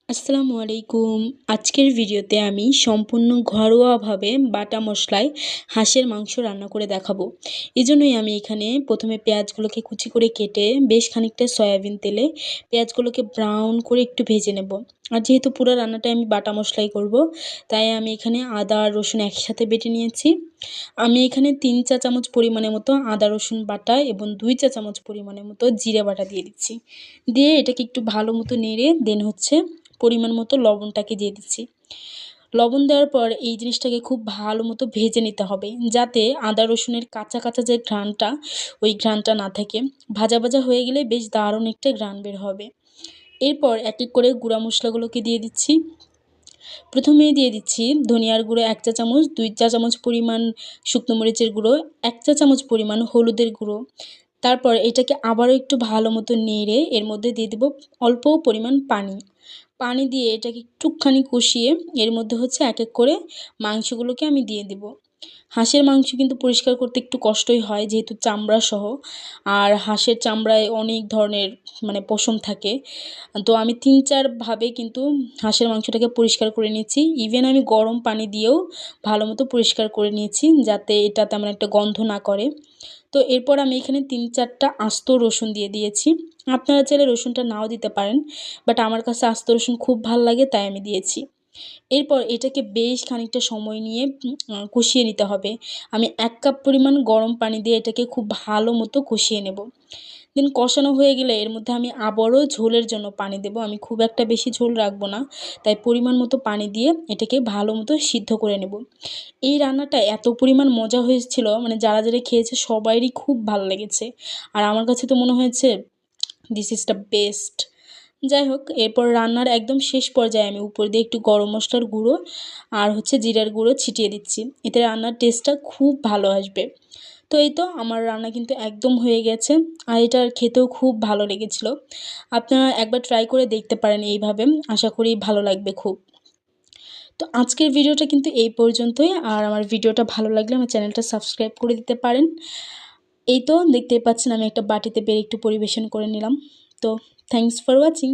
আসসালামু আলাইকুম। আজকের ভিডিওতে আমি সম্পূর্ণ ঘরোয়াভাবে বাটা মশলায় হাঁসের মাংস রান্না করে দেখাবো। এজন্যই আমি এখানে প্রথমে পেঁয়াজগুলোকে কুচি করে কেটে বেশ খানিকটা সয়াবিন তেলে পেঁয়াজগুলোকে ব্রাউন করে একটু ভেজে নেব। আর যেহেতু পুরো রান্নাটাই আমি বাটা মশলাই করব, তাই আমি এখানে আদা আর রসুন একসাথে বেটে নিয়েছি। আমি এখানে 3 চা চামচ পরিমাণের মতো আদা রসুন বাটা এবং 2 চা চামচ পরিমাণের মতো জিরে বাটা দিয়ে দিচ্ছি। দিয়ে এটাকে একটু ভালো মতো নেড়ে দেন পরিমাণ মতো লবণটাকে দিয়ে দিচ্ছি। লবণ দেওয়ার পর এই জিনিসটাকে খুব ভালো মতো ভেজে নিতে হবে, যাতে আদা রসুনের কাঁচা কাঁচা যে ঘ্রাণটা, ওই ঘ্রাণটা না থাকে। ভাজা ভাজা হয়ে গেলে বেশ দারুণ একটা ঘ্রাণ বের হবে। এরপর এক এক করে গুঁড়া মশলাগুলোকে দিয়ে দিচ্ছি। প্রথমেই দিয়ে দিচ্ছি ধনিয়ার গুঁড়ো 1 চা চামচ, 2 চা চামচ পরিমাণ শুকনো মরিচের গুঁড়ো, 1 চা চামচ পরিমাণ হলুদের গুঁড়ো। তারপর এটাকে আবারও একটু ভালো মতো নেড়ে এর মধ্যে দিয়ে দেব অল্প পরিমাণ পানি। পানি দিয়ে এটাকে একটুখানি কষিয়ে এর মধ্যে এক এক করে মাংসগুলোকে আমি দিয়ে দেব। হাঁসের মাংস কিন্তু পরিষ্কার করতে একটু কষ্টই হয়, যেহেতু চামড়া সহ। আর হাঁসের চামড়ায় অনেক ধরনের পশম থাকে। তো আমি 3-4 ভাবে কিন্তু হাঁসের মাংসটাকে পরিষ্কার করে নিয়েছি। ইভেন আমি গরম পানি দিয়েও ভালো মতো পরিষ্কার করে নিয়েছি, যাতে এটা তেমন একটা গন্ধ না করে। তো এরপর আমি এখানে 3-4টা আস্ত রসুন দিয়ে দিয়েছি। আপনারা চাইলে রসুনটা নাও দিতে পারেন, বাট আমার কাছে আস্ত রসুন খুব ভাল লাগে, তাই আমি দিয়েছি। এরপর এটাকে বেশ খানিকটা সময় নিয়ে কষিয়ে নিতে হবে। আমি 1 কাপ পরিমাণ গরম পানি দিয়ে এটাকে খুব ভালো মতো কষিয়ে নেব। দেন কষানো হয়ে গেলে এর মধ্যে আমি আবারও ঝোলের জন্য পানি দেব। আমি খুব একটা বেশি ঝোল রাখবো না, তাই পরিমাণ মতো পানি দিয়ে এটাকে ভালো মতো সিদ্ধ করে নেব। এই রান্নাটা এত পরিমাণ মজা হয়েছিল, যারা যারা খেয়েছে সবারই খুব ভালো লেগেছে। আর আমার কাছে তো মনে হয়েছে দিস ইজ দ্য বেস্ট। যাই হোক, এরপর রান্নার একদম শেষ পর্যায়ে আমি উপর দিয়ে একটু গরম মশলার গুঁড়ো আর জিরার গুঁড়ো ছিটিয়ে দিচ্ছি। এতে রান্নার টেস্টটা খুব ভালো আসবে। তো এই তো আমার রান্না কিন্তু একদম হয়ে গেছে, আর এটা খেতেও খুব ভালো লেগেছিল। আপনারা একবার ট্রাই করে দেখতে পারেন এইভাবে, আশা করি ভালো লাগবে খুব। তো আজকের ভিডিওটা কিন্তু এই পর্যন্তই। আর আমার ভিডিওটা ভালো লাগলে আমার চ্যানেলটা সাবস্ক্রাইব করে দিতে পারেন। এই তো দেখতেই পাচ্ছেন আমি একটা বাটিতে বেড়ে একটু পরিবেশন করে নিলাম। তো থ্যাঙ্কস ফর ওয়াচিং।